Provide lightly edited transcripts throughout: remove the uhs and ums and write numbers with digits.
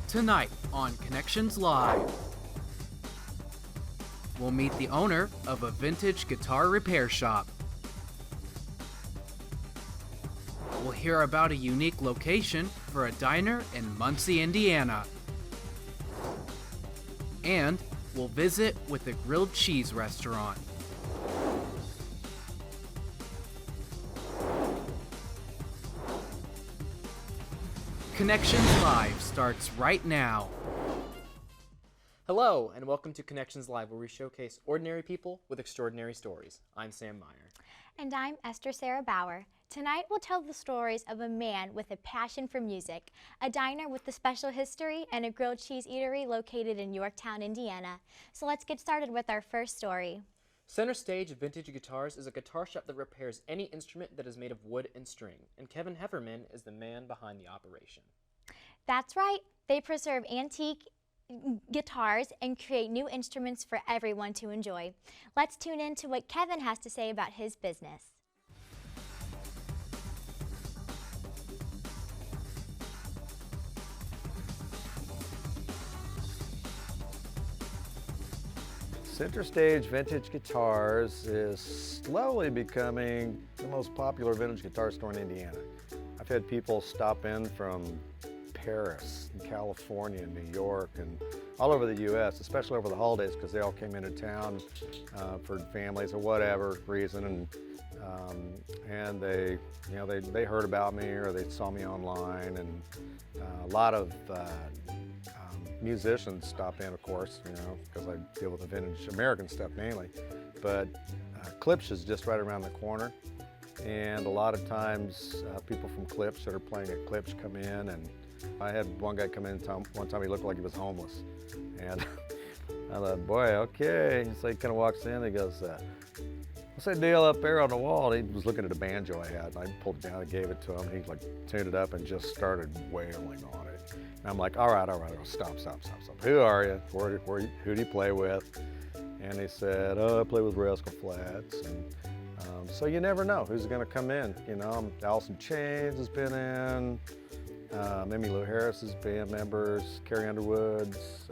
Tonight on Connections Live, we'll meet the owner of a vintage guitar repair shop. We'll hear about a unique location for a diner in Muncie, Indiana. And we'll visit with a grilled cheese restaurant. Connections Live starts right now. Hello, and welcome to Connections Live, where we showcase ordinary people with extraordinary stories. I'm Sam Meyer. And I'm Esther Sarah Bauer. Tonight we'll tell the stories of a man with a passion for music, a diner with a special history, and a grilled cheese eatery located in Yorktown, Indiana. So let's get started with our first story. Center Stage Vintage Guitars is a guitar shop that repairs any instrument that is made of wood and string, and Kevin Hefferman is the man behind the operation. That's right. They preserve antique guitars and create new instruments for everyone to enjoy. Let's tune in to what Kevin has to say about his business. Center Stage Vintage Guitars is slowly becoming the most popular vintage guitar store in Indiana. I've had people stop in from Paris, and California, and New York, and all over the U.S., especially over the holidays, because they all came into town for families or whatever reason, and they heard about me or they saw me online, and a lot of musicians stop in, of course, because I deal with the vintage American stuff mainly. But Klipsch is just right around the corner, and a lot of times people from Klipsch that are playing at Klipsch come in, and I had one guy come in one time, he looked like he was homeless, and I thought, boy, okay. So he kind of walks in, he goes, what's that deal up there on the wall? And he was looking at a banjo I had, and I pulled it down and gave it to him. He like tuned it up and just started wailing on it. And I'm like, all right, stop. Who are you? Who do you play with? And he said, oh, I play with Rascal Flatts. And so you never know who's gonna come in. Alice in Chains has been in, Emmylou Harris's band members, Carrie Underwood's,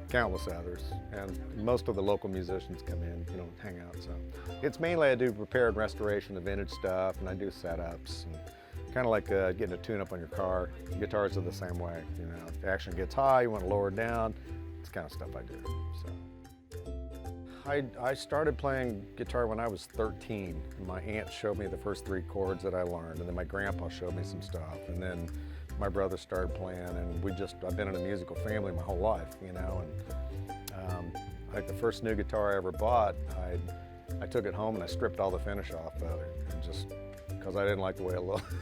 countless others. And most of the local musicians come in, hang out. So it's mainly I do repair and restoration of vintage stuff, and I do setups. And kind of like getting a tune-up on your car. Guitars are the same way. If the action gets high, you want to lower it down. It's the kind of stuff I do. So, I started playing guitar when I was 13. My aunt showed me the first 3 chords that I learned, and then my grandpa showed me some stuff, and then my brother started playing, and I've been in a musical family my whole life, and like the first new guitar I ever bought, I took it home and I stripped all the finish off of it, and just because I didn't like the way it looked.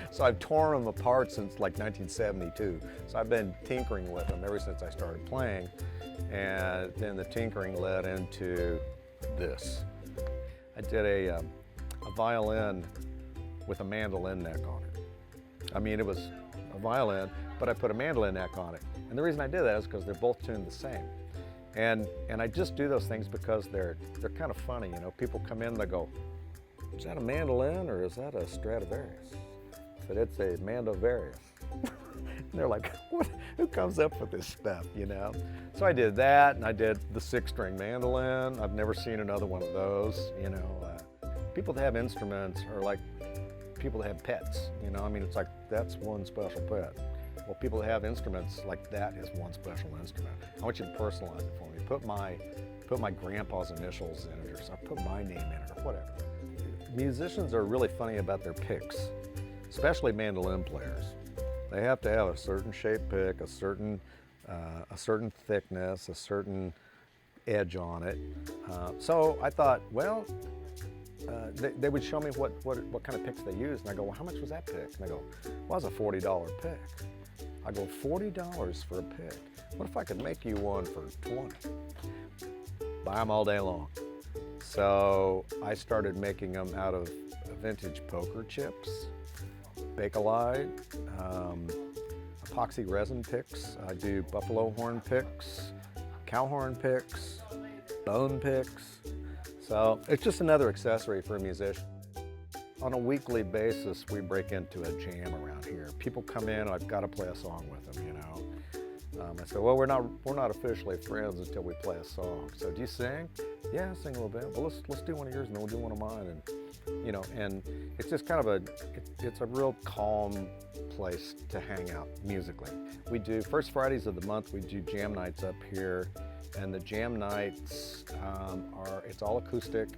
So I've torn them apart since like 1972. So I've been tinkering with them ever since I started playing. And then the tinkering led into this. I did a violin with a mandolin neck on it. I mean, it was a violin, but I put a mandolin neck on it. And the reason I did that is because they're both tuned the same. And I just do those things because they're kind of funny. People come in and they go, is that a mandolin or is that a Stradivarius? I said, it's a Mandovarius. And they're like, what? Who comes up with this stuff, So I did that, and I did the 6-string mandolin. I've never seen another one of those, People that have instruments are like people that have pets, it's like, that's one special pet. Well, people that have instruments, like that is one special instrument. I want you to personalize it for me. Put my grandpa's initials in it, or so put my name in it, or whatever. Musicians are really funny about their picks, especially mandolin players. They have to have a certain shaped pick, a certain thickness, a certain edge on it. So I thought, well, they would show me what kind of picks they use, and I go, well, how much was that pick? And they go, well, it's a $40 pick. I go, $40 for a pick? What if I could make you one for $20? Buy them all day long. So I started making them out of vintage poker chips, Bakelite, epoxy resin picks. I do buffalo horn picks, cow horn picks, bone picks. So it's just another accessory for a musician. On a weekly basis, we break into a jam around here. People come in, I've got to play a song with them, you know. I said, well, we're not officially friends until we play a song. So do you sing? Yeah, I sing a little bit. Well, let's do one of yours, and then we'll do one of mine. And you know, and it's just kind of it's a real calm place to hang out musically. We do first Fridays of the month. We do jam nights up here, and the jam nights it's all acoustic.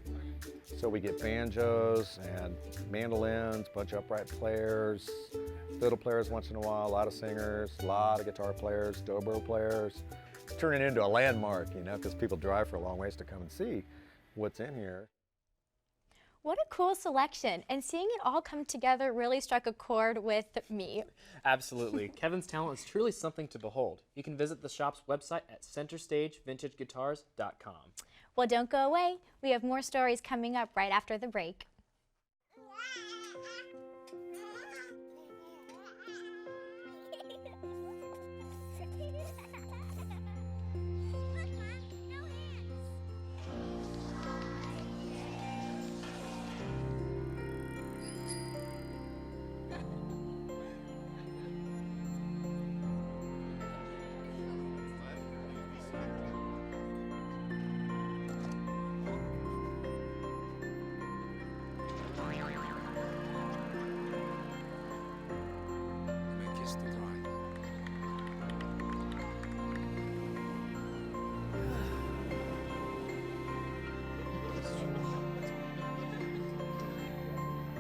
So we get banjos and mandolins, a bunch of upright players, fiddle players once in a while, a lot of singers, a lot of guitar players, dobro players. It's turning into a landmark, you know, because people drive for a long ways to come and see what's in here. What a cool selection, and seeing it all come together really struck a chord with me. Absolutely. Kevin's talent is truly something to behold. You can visit the shop's website at centerstagevintageguitars.com. Well, don't go away. We have more stories coming up right after the break.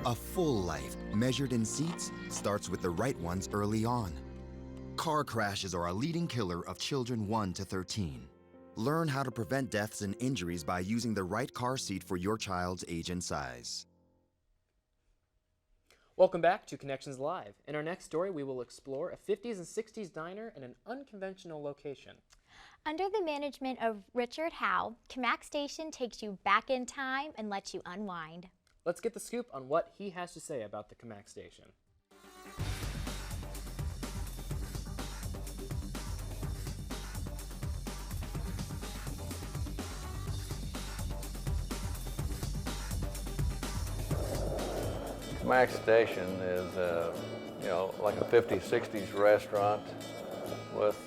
A full life, measured in seats, starts with the right ones early on. Car crashes are a leading killer of children 1 to 13. Learn how to prevent deaths and injuries by using the right car seat for your child's age and size. Welcome back to Connections Live. In our next story, we will explore a 50s and 60s diner in an unconventional location. Under the management of Richard Howe, Cammack Station takes you back in time and lets you unwind. Let's get the scoop on what he has to say about the Cammack Station. Cammack Station is, you know, like a 50s, 60s restaurant with,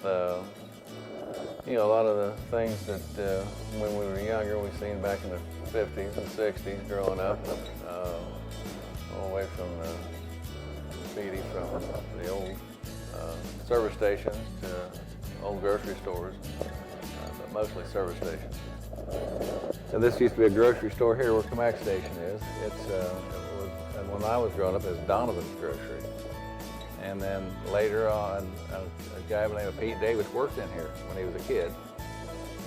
you know, a lot of the things that when we were younger we seen back in the 50s and 60s growing up, all the way from the graffiti from the old service stations to old grocery stores, but mostly service stations. And this used to be a grocery store here where Cammack Station is. And when I was growing up, it was Donovan's Grocery. And then later on, a guy by the name of Pete Davis worked in here when he was a kid.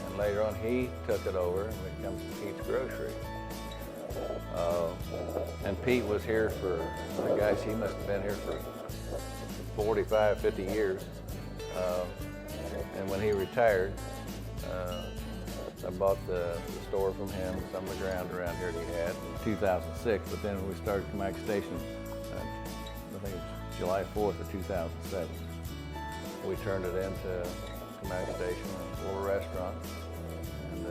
And later on, he took it over and it becomes Pete's Grocery. And Pete was here for, guys, he must have been here for 45, 50 years. And when he retired, I bought the store from him, some of the ground around here that he had in 2006, but then we started Cammack Station, I think it was July 4th of 2007. We turned it into Cammack Station, a little restaurant, and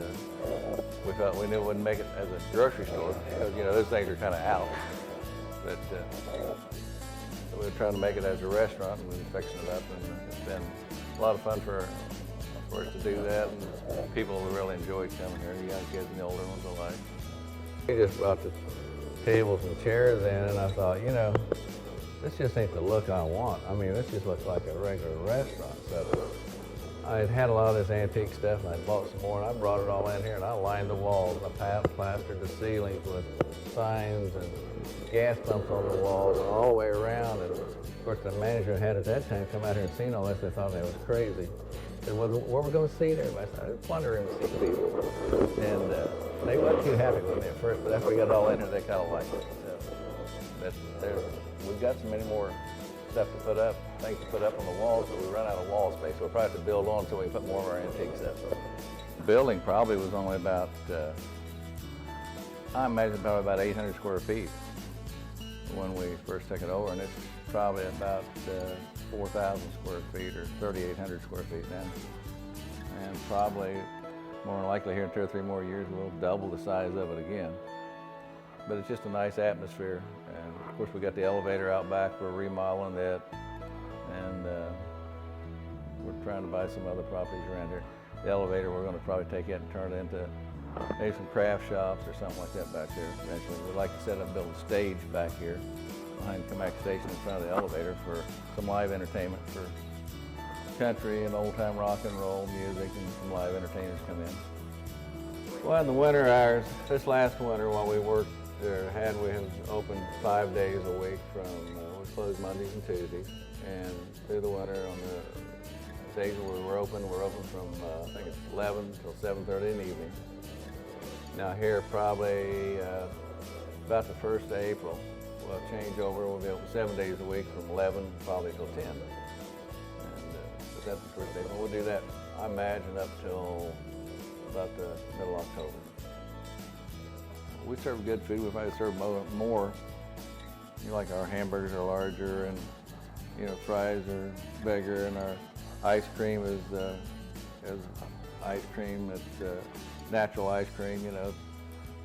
we thought we knew it wouldn't make it as a grocery store, because, you know, those things are kind of out, but we were trying to make it as a restaurant, and we were fixing it up, and it's been a lot of fun for us to do that, and people really enjoyed coming here, the young kids and the older ones alike. We just brought the tables and chairs in, and I thought, you know, this just ain't the look I want. I mean, this just looks like a regular restaurant. So I had a lot of this antique stuff, and I bought some more, and I brought it all in here, and I lined the walls, and I plastered the ceilings with signs and gas pumps on the walls and all the way around. And of course, the manager had at that time come out here and seen all this. They thought I was crazy. Said, well, where are we going to seat everybody? I said, I plunder in to see people. And they weren't too happy with me at first, but after we got it all in here, they kind of liked it. So, but we've got so many more stuff to put up, things to put up on the walls, but we run out of wall space, so we'll probably have to build on so we can put more of our antique stuff up. The building probably was only about, I imagine probably about 800 square feet when we first took it over, and it's probably about 4,000 square feet or 3,800 square feet now. And probably more than likely here in 2 or 3 more years, we'll double the size of it again. but it's just a nice atmosphere. And of course, we got the elevator out back. We're remodeling it, and we're trying to buy some other properties around here. The elevator, we're going to probably take it and turn it into maybe some craft shops or something like that back there eventually. We'd like to set up, build a stage back here behind Cammack Station in front of the elevator for some live entertainment for country and old-time rock and roll music, and some live entertainers come in. Well, in the winter hours, this last winter while we worked there, we have opened 5 days a week from, we close Mondays and Tuesdays, and through the winter on the days when we're open from, I think it's 11 till 7:30 in the evening. Now here probably about the 1st of April, we'll change over. We'll be open 7 days a week from 11 probably till 10. And but that's the 1st of April. We'll do that, I imagine, up till about the middle of October. We serve good food. We probably serve more. You know, like our hamburgers are larger, and fries are bigger, and our ice cream is ice cream. It's natural ice cream.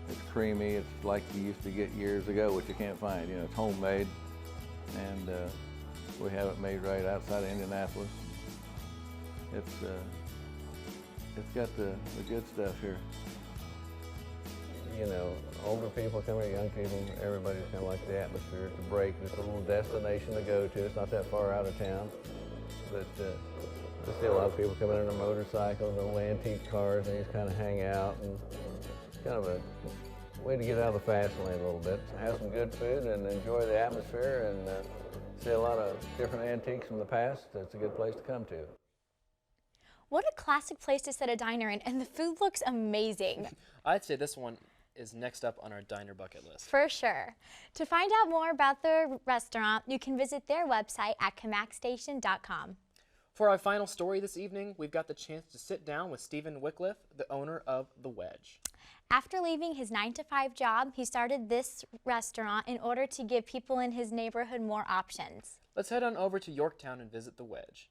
It's creamy. It's like you used to get years ago, which you can't find. It's homemade, and we have it made right outside of Indianapolis. It's got the good stuff here. Older people coming, young people, everybody's kind of like the atmosphere. It's a break. It's a little destination to go to. It's not that far out of town, but I see a lot of people coming in on motorcycles and old antique cars, and they just kind of hang out, and it's kind of a way to get out of the fast lane a little bit. Have some good food and enjoy the atmosphere, and see a lot of different antiques from the past. It's a good place to come to. What a classic place to set a diner in, and the food looks amazing. I'd say this one is next up on our diner bucket list. For sure. To find out more about the restaurant, you can visit their website at cammackstation.com. For our final story this evening, we've got the chance to sit down with Stephen Wycliffe, the owner of The Wedge. After leaving his 9-to-5 job, he started this restaurant in order to give people in his neighborhood more options. Let's head on over to Yorktown and visit The Wedge.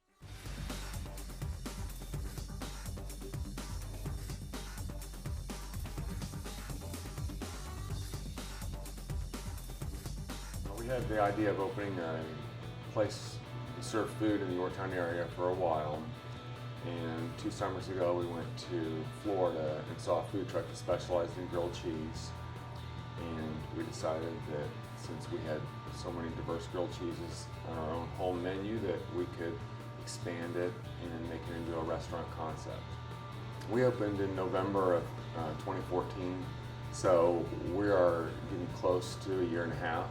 We had the idea of opening a place to serve food in the Yorktown area for a while, and 2 summers ago we went to Florida and saw a food truck that specialized in grilled cheese, and we decided that since we had so many diverse grilled cheeses on our own home menu that we could expand it and make it into a restaurant concept. We opened in November of 2014, so we are getting close to a year and a half.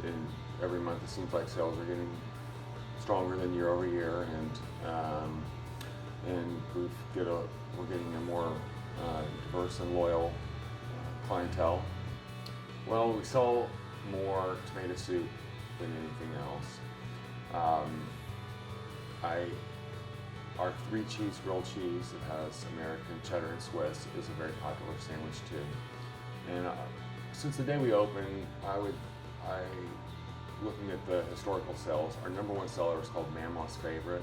And every month it seems like sales are getting stronger than year over year, and we're getting a more diverse and loyal clientele. Well, we sell more tomato soup than anything else. Our 3-cheese grilled cheese that has American, cheddar, and Swiss is a very popular sandwich too. And since the day we opened, looking at the historical sales, our #1 seller is called Mama's Favorite.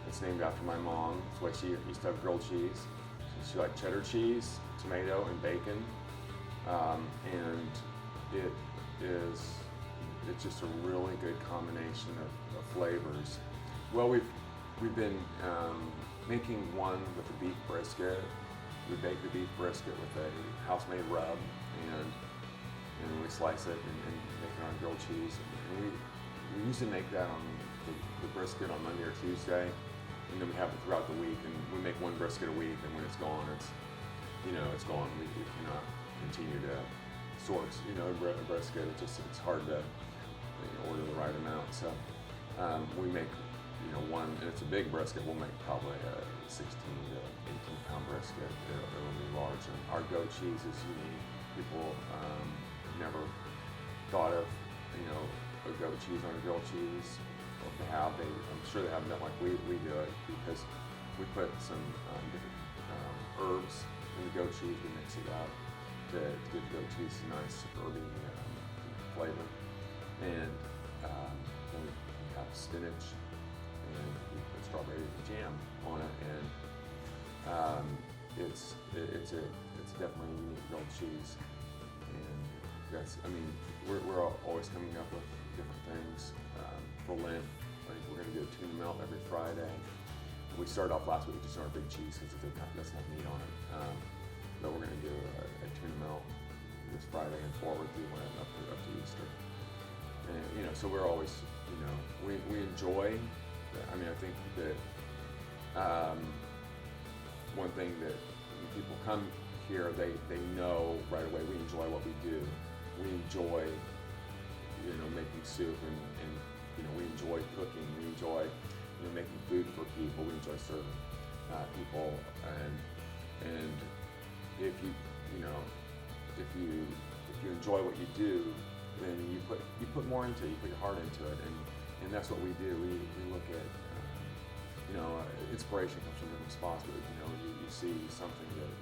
It's named after my mom. It's why she used to have grilled cheese. So she liked cheddar cheese, tomato, and bacon. And it's just a really good combination of flavors. Well, we've been making one with the beef brisket. We bake the beef brisket with a house-made rub, and we slice it and make it on grilled cheese. And we usually make that on the brisket on Monday or Tuesday, and then we have it throughout the week. And we make one brisket a week, and when it's gone, it's gone. We cannot continue to source a brisket. It's hard to order the right amount. So we make one, and it's a big brisket. We'll make probably a 16 to 18 pound brisket. It'll be large. And our goat cheese is unique. People never thought of, a goat cheese on a grilled cheese. Or if they have, I'm sure they haven't done like we do it, because we put some different herbs in the goat cheese. We mix it up to give the goat cheese a nice herby flavor. And then we have spinach, and we put strawberry jam on it. And it's definitely a unique grilled cheese, and that's, I mean, we're always coming up with different things for Lent. Like we're going to do a tuna melt every Friday. We started off last week just on our big cheese because it doesn't have meat on it, but we're going to do a tuna melt this Friday and forward through Lent up to Easter. And, you know, so we're always, you know, we enjoy. I mean, I think that one thing that when people come here, they know right away we enjoy what we do. We enjoy, you know, making soup, and you know, we enjoy cooking. We enjoy, you know, making food for people. We enjoy serving people, and if you enjoy what you do, then you put more into it. You put your heart into it, and that's what we do. We look at, you know, inspiration comes from different spots, but you know, you see something that,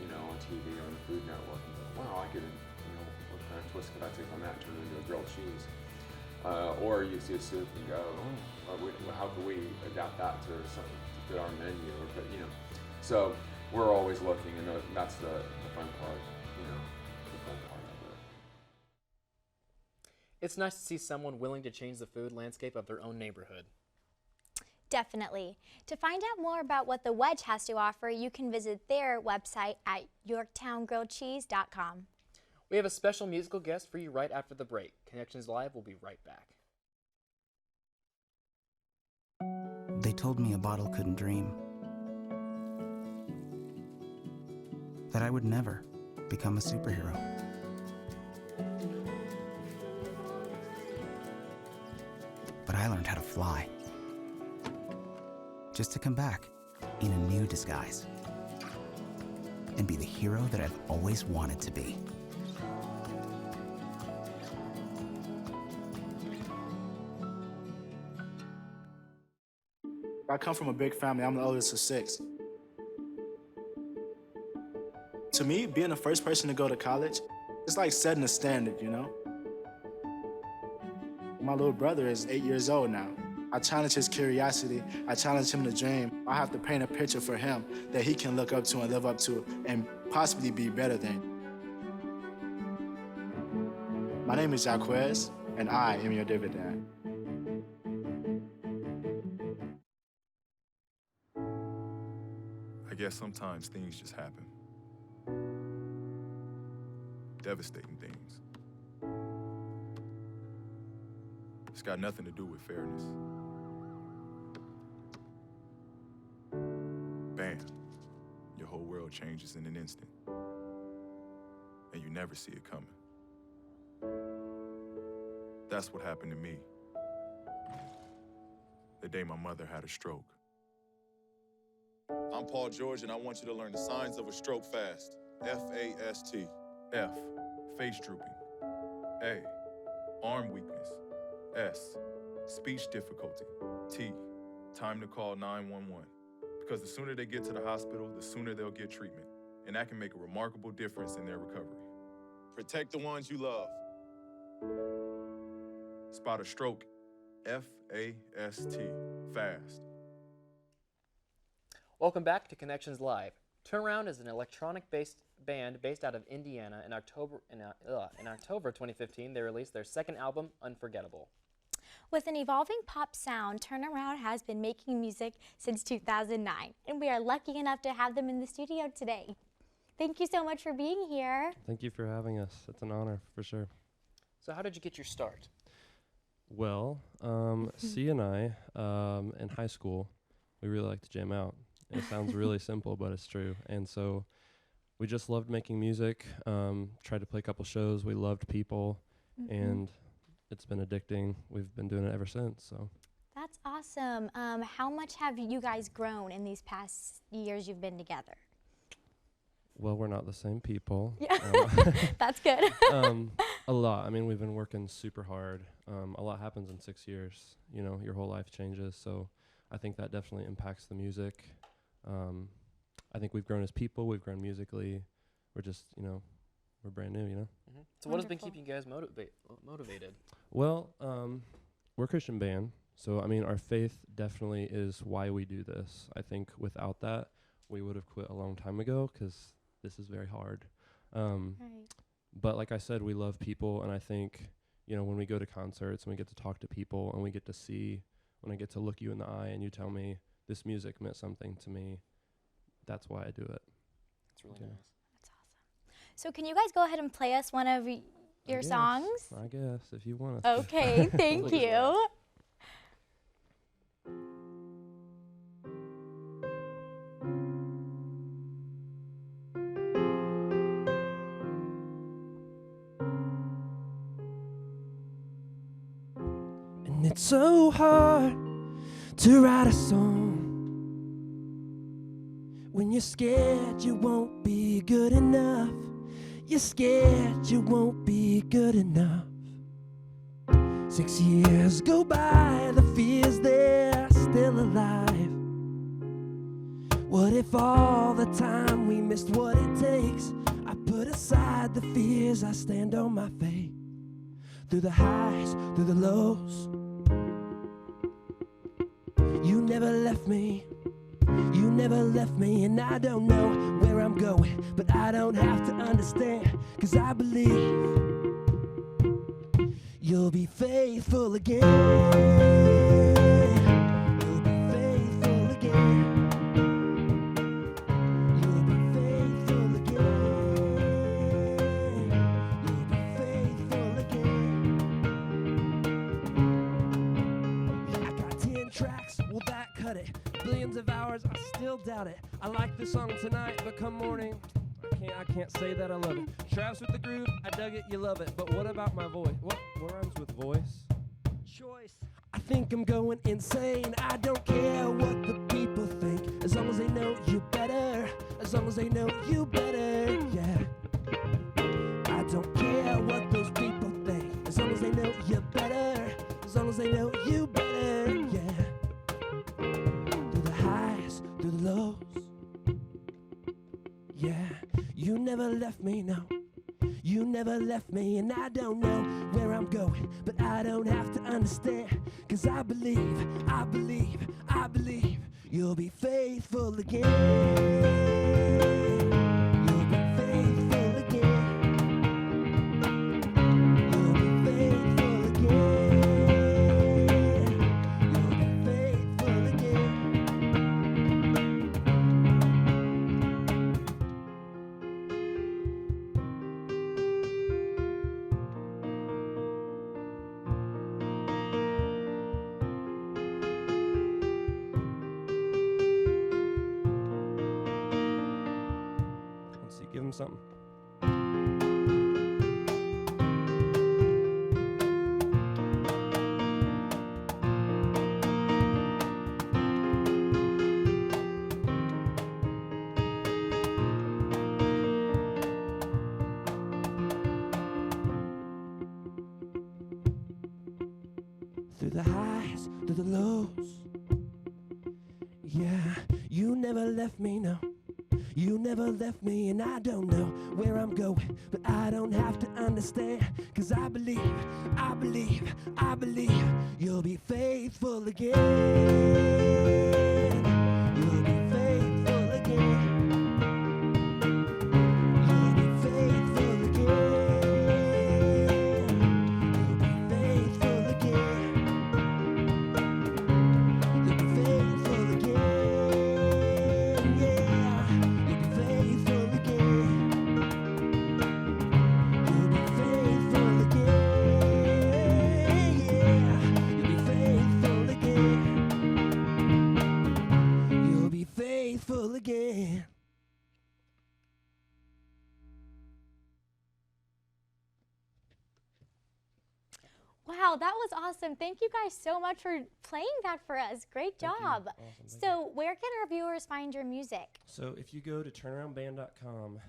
you know, on TV or on the Food Network, and go, wow, I could, you know, what kind of twist could I take on that and turn it into a grilled cheese? Or you see a soup and go, oh, how can we adapt that to something to fit our menu? Or, but, you know, so we're always looking, and that's the fun part, you know, the fun part of it. It's nice to see someone willing to change the food landscape of their own neighborhood. Definitely. To find out more about what the Wedge has to offer, you can visit their website at yorktowngrilledcheese.com. We have a special musical guest for you right after the break. Connections Live will be right back. They told me a bottle couldn't dream. That I would never become a superhero. But I learned how to fly. Just to come back in a new disguise and be the hero that I've always wanted to be. I come from a big family. I'm the oldest of 6. To me, being the first person to go to college, it's like setting a standard, you know? My little brother is 8 years old now. I challenge his curiosity. I challenge him to dream. I have to paint a picture for him that he can look up to and live up to and possibly be better than. My name is Jaquez, and I am your dividend. I guess sometimes things just happen. Devastating things. It's got nothing to do with fairness. Bam. Your whole world changes in an instant. And you never see it coming. That's what happened to me the day my mother had a stroke. I'm Paul George, and I want you to learn the signs of a stroke fast. F-A-S-T. F, face drooping. A, arm weakness. S, speech difficulty. T, time to call 911. Because the sooner they get to the hospital, the sooner they'll get treatment. And that can make a remarkable difference in their recovery. Protect the ones you love. Spot a stroke. F-A-S-T. Fast. Welcome back to Connections Live. Turnaround is an electronic-based band based out of Indiana. In October 2015, they released their second album, Unforgettable. With an evolving pop sound, Turnaround has been making music since 2009, and we are lucky enough to have them in the studio today. Thank you so much for being here. Thank you for having us. It's an honor, for sure. So how did you get your start? Well, C and I, in high school, we really liked to jam out. It sounds really simple, but it's true. And so we just loved making music, tried to play a couple shows. We loved people, and it's been addicting. We've been doing it ever since. So That's awesome. How much have you guys grown in these past years you've been together? Well, we're not the same people. Yeah, that's good. A lot. I mean, we've been working super hard. A lot happens in 6 years. You know, your whole life changes. So I think that definitely impacts the music. I think we've grown as people. We've grown musically. We're just, you know, we're brand new, you know? So what has been keeping you guys motivated? Well, we're a Christian band. So, I mean, our faith definitely is why we do this. I think without that, we would have quit a long time ago because this is very hard. Right. But like I said, we love people, and I think, you know, when we go to concerts and we get to talk to people and we get to see, when I get to look you in the eye and you tell me this music meant something to me, that's why I do it. That's really nice. That's awesome. So can you guys go ahead and play us one of your songs? I guess, if you want us to. Okay, thank you. And it's so hard to write a song when you're scared you won't be good enough. You're scared you won't be good enough. 6 years go by, the fears they're still alive. What if all the time we missed what it takes? I put aside the fears, I stand on my faith. Through the highs, through the lows, you never left me. You never left me, and I don't know where I'm going, but I don't have to understand, 'cause I believe you'll be faithful again. You'll be faithful again. You'll be faithful again. You'll be faithful again. I got 10 tracks, will that cut it? Billions of hours, I still doubt it. I like the song tonight, but come morning, I can't say that I love it. Travis with the groove, I dug it, you love it. But what about my voice? What rhymes with voice? Choice. I think I'm going insane. I don't care what the people think, as long as they know you better. As long as they know you better, yeah. I don't care what those people think, as long as they know you better. As long as they know you better, yeah. Through the highs, through the lows, yeah. You never left me, no. You never left me, and I don't know where I'm going, but I don't have to understand, 'cause I believe, I believe, I believe you'll be faithful again. You'll be faithful again. You'll be faithful again. You'll be faithful again. Let's see, give him something. Through the highs, through the lows, yeah, you never left me, no. You never left me, and I don't know where I'm going, but I don't have to understand, 'cause I believe, I believe, I believe you'll be faithful again. You'll be faithful again. You'll be faithful again. You'll be faithful again. You'll be faithful again, yeah. You'll be faithful again. You'll be faithful again, yeah. You'll be faithful again. You'll be faithful again. Wow, that was awesome. Thank you guys so much for playing that for us. Great job. Awesome, thank So where can our viewers find your music? So if you go to turnaroundband.com,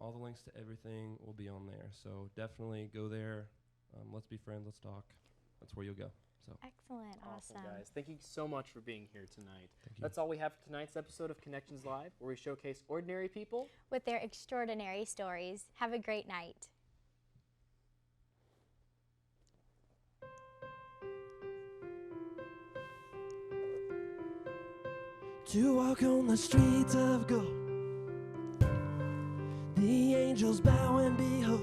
all the links to everything will be on there. So definitely go there. Let's be friends. Let's talk. That's where you'll go. So Excellent, awesome. Guys, thank you so much for being here tonight. Thank you. That's all we have for tonight's episode of Connections Live, where we showcase ordinary people With their extraordinary stories. Have a great night. to walk on the streets of gold. The angels bow and behold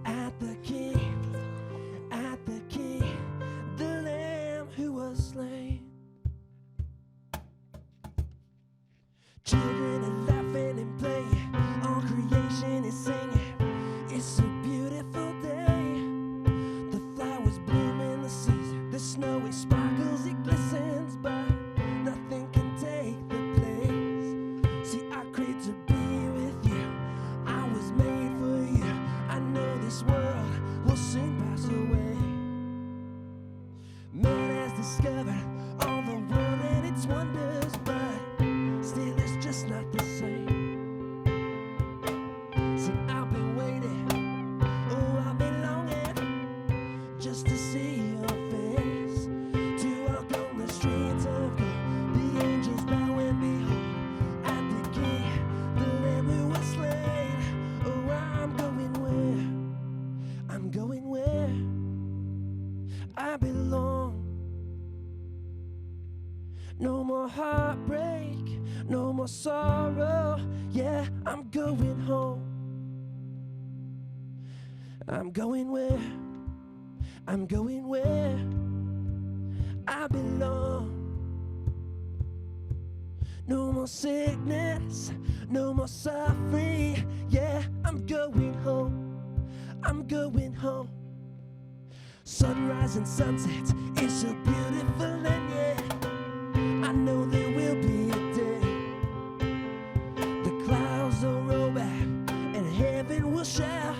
at the King, the Lamb who was slain. Children are laughing and playing, all creation is singing. It's a beautiful day. The flowers bloom in the season, the snow it sparkles, it glistens, but nothing can take the place. See, I crave to be with you. I was made for you. I know this world will soon pass away. Man has discovered all the world and its wonders, but still it's just not the same. See, I've been waiting, oh, I've been longing just to see your face, to walk on the streets of gold. The angels bow and behold at the King, the Lamb who was slain. Oh, I'm going where I belong. No more heartbreak, no more sorrow. Yeah, I'm going home. I'm going where I belong. No more sickness, no more suffering. Yeah, I'm going home. I'm going home. Sunrise and sunsets, it's so beautiful, and yeah, I know there will be a day. The clouds will roll back and heaven will shout.